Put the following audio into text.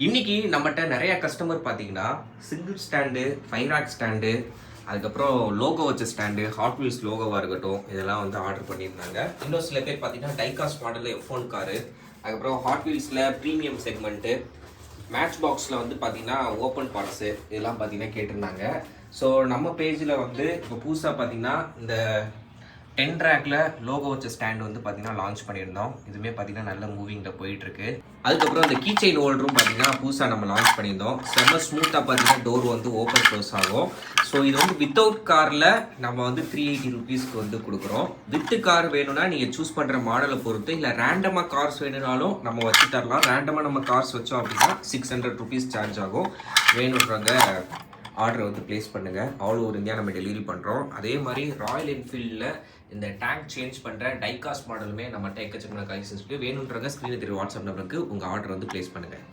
இன்னைக்கு நம்மகிட்ட நிறைய கஸ்டமர் பார்த்தீங்கன்னா single stand, five rack stand, அதுக்கப்புறம் லோகோ வச்ச ஸ்டாண்டு, ஹாட் வீல்ஸ் லோகோவாக இருக்கட்டும், இதெல்லாம் வந்து ஆர்டர் பண்ணியிருந்தாங்க. இன்னும் சில பேர் பார்த்தீங்கன்னா டைகாஸ்ட் மாடலில் F1 காரு, அதுக்கப்புறம் ஹாட் வீல்ஸில் ப்ரீமியம் செக்மெண்ட்டு, மேட்ச் பாக்ஸில் வந்து பார்த்தீங்கன்னா ஓப்பன் பார்ட்ஸு இதெல்லாம் பார்த்தீங்கன்னா கேட்டிருந்தாங்க. ஸோ நம்ம பேஜில் வந்து இப்போ புதுசாக பார்த்தீங்கன்னா இந்த 10 ரேக்கில் லோகோ வச்ச ஸ்டாண்ட் வந்து பார்த்தீங்கன்னா லான்ச் பண்ணியிருந்தோம். இதுவுமே பார்த்தீங்கன்னா நல்ல மூவிங்கில் போயிட்டுருக்கு. அதுக்கப்புறம் இந்த கீ செயின் ஹோல்டரும் பார்த்தீங்கன்னா புதுசாக நம்ம லான்ச் பண்ணியிருந்தோம். செம்ம ஸ்மூத்தாக பார்த்தீங்கன்னா டோர் வந்து ஓப்பன் க்ளோஸ் ஆகும். ஸோ இது வந்து வித்தவுட் காரில் நம்ம வந்து 380 ருபீஸ்க்கு வந்து கொடுக்குறோம். வித்து கார் வேணும்னா நீங்கள் சூஸ் பண்ணுற மாடலை பொறுத்து, இல்லை ரேண்டமாக கார்ஸ் வேணும்னாலும் நம்ம வச்சு தரலாம். ரேண்டமாக நம்ம கார்ஸ் வச்சோம் அப்படின்னா 600 ருபீஸ் சார்ஜ் ஆகும். வேணுன்றவங்க ஆர்டர் வந்து ப்ளேஸ் பண்ணுங்கள். ஆல் ஓவர் இந்தியா நம்ம டெலிவரி பண்ணுறோம். அதே மாதிரி ராயல் என்ஃபீல்டில் இந்த டேங்க் சேஞ்ச் பண்ணுற டைகாஸ்ட் மாடலுமே நம்மகிட்ட எக்கச்சக்கமான கலெக்ஷன்ஸ் இருக்குது. வேணுன்றவங்க ஸ்க்ரீனில் தெரிய வாட்ஸ்அப் நம்பருக்கு உங்கள் ஆர்டர் வந்து ப்ளேஸ் பண்ணுங்கள்.